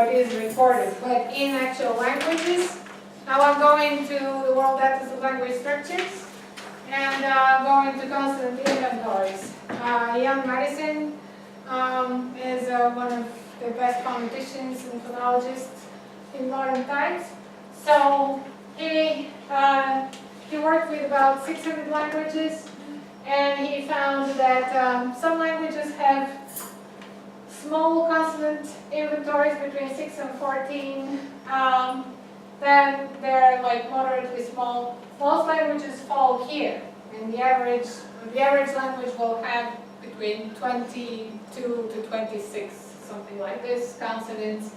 what is recorded. But in actual languages, now I'm going to the World Atlas of Language Structures and going to consonant inventories. Young Madison is one of the best phoneticians and phonologists in modern times. So he worked with about 600 languages, and he found that some languages have small consonant inventories between 6 and 14. Then they're like moderately small. Most languages fall here, and the average language will have between 22 to 26, something like this, consonants,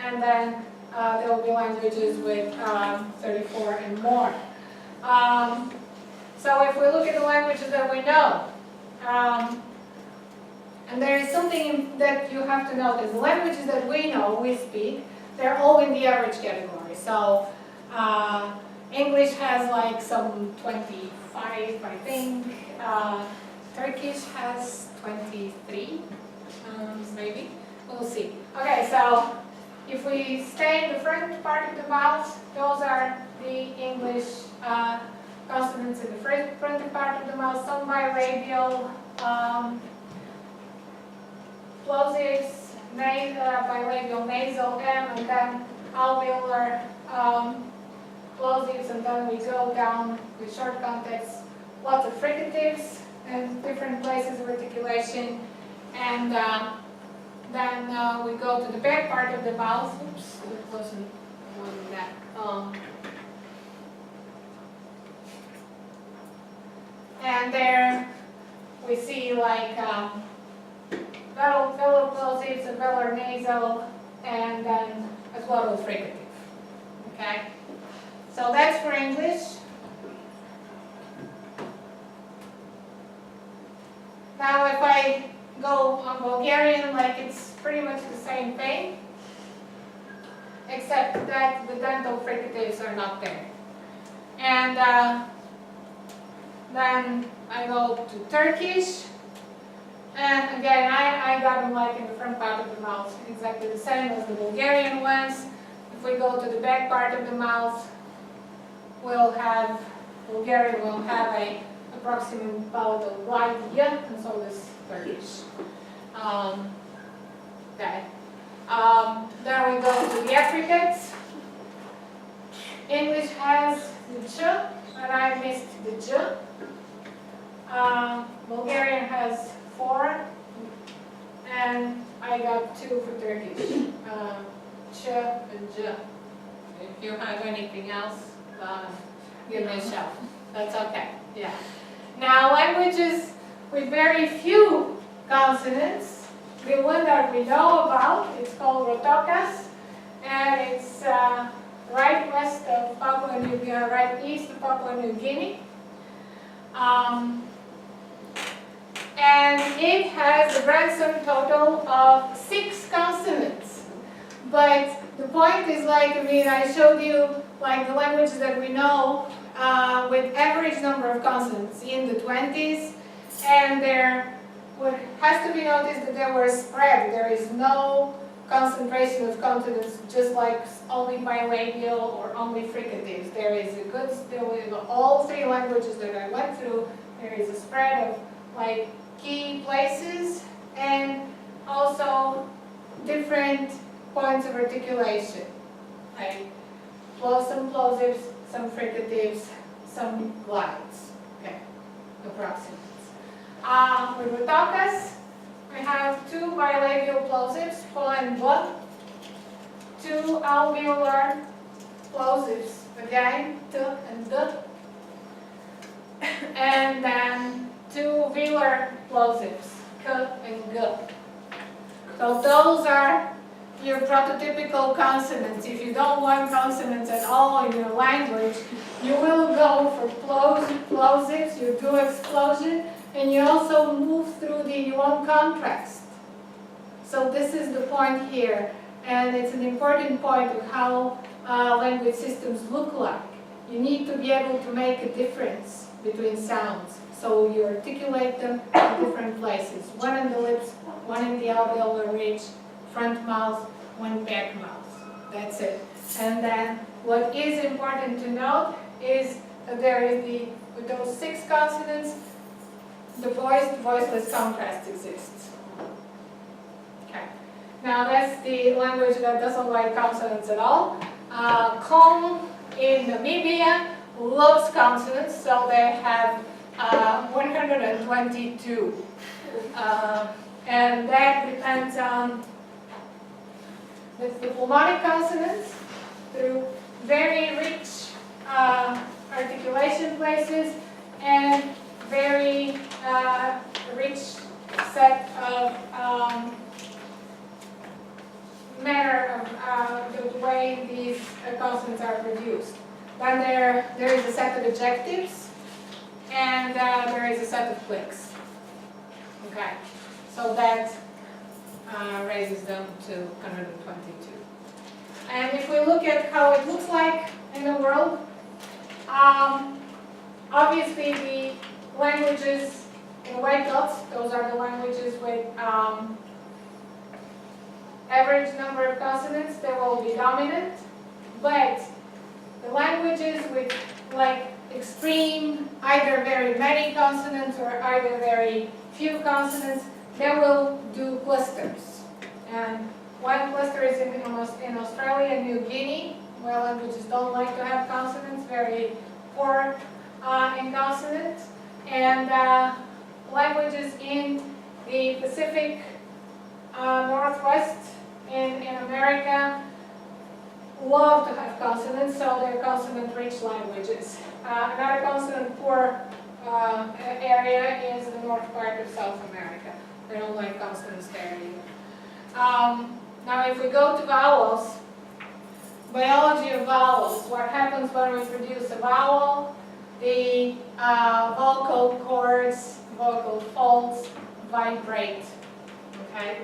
and then there will be languages with 34 and more. So if we look at the languages that we know, and there is something that you have to notice, the languages that we know, we speak, they're all in the average category. So English has like some 25, I think. Turkish has 23, maybe. We'll see. Okay, so if we stay in the front part of the mouth, those are the English consonants in the front part of the mouth. Some bilabial plosives, bilabial nasal M, and then alveolar plosives, and then we go down with short contexts. Lots of fricatives in different places of articulation, and then we go to the back part of the mouth. Oops, it wasn't that. And there we see like velar plosives and velar nasal, and then as well as fricative. Okay, so that's for English. Now if I go on Bulgarian, like it's pretty much the same thing, except that the dental fricatives are not there. And then I go to Turkish, and again I got them like in the front part of the mouth, exactly the same as the Bulgarian ones. If we go to the back part of the mouth, Bulgarian will have a approximate palatal wide Y, and so does Turkish. Okay. Then we go to the affricates. English has the Ch, and I missed the J. Bulgarian has 4, and I got 2 for Turkish. Ch and J. If you have anything else, give me a shout. That's okay. Yeah. Now, languages with very few consonants, the one that we know about, it's called Rotokas, and it's right west of Papua New Guinea, right east of Papua New Guinea. And it has a grand sum total of 6 consonants. But the point is, like, I mean, I showed you like the languages that we know with average number of consonants in the 20s, and there has to be noticed that they were spread. There is no concentration of consonants, just like only bilabial or only fricatives. There is a good still in all 3 languages that I went through. There is a spread of like key places and also different points of articulation, like some plosives, some fricatives, some glides. Okay, approximates. With Rotokas, we have 2 bilabial plosives, P and B, 2 alveolar plosives, again, T and D, and then 2 velar plosives, K and G. So those are your prototypical consonants. If you don't want consonants at all in your language, you will go for plosives, you do explosion, and you also move through you want contrast. So this is the point here, and it's an important point of how language systems look like. You need to be able to make a difference between sounds. So you articulate them in different places. One in the lips, one in the alveolar ridge, front mouth, one back mouth. That's it. And then what is important to note is that there is with those 6 consonants, the voiceless contrast exists. Okay. Now that's the language that doesn't like consonants at all. Kom in Namibia loves consonants, so they have 122. And that depends on the diphthongic consonants through very rich articulation places and very rich set of manner of the way these consonants are produced. Then there is a set of ejectives, and there is a set of clicks. Okay, so that raises them to 122. And if we look at how it looks like in the world, obviously the languages in white dots, those are the languages with average number of consonants, they will be dominant. But the languages with like extreme, either very many consonants or either very few consonants, they will do clusters. And one cluster is in Australia and New Guinea, where languages don't like to have consonants, very poor in consonants. And languages in the Pacific Northwest in America love to have consonants, so they're consonant-rich languages. Another consonant-poor area is the north part of South America. They don't like consonants there either. Now if we go to vowels, biology of vowels, what happens when we produce a vowel? The vocal cords, vocal folds vibrate. Okay?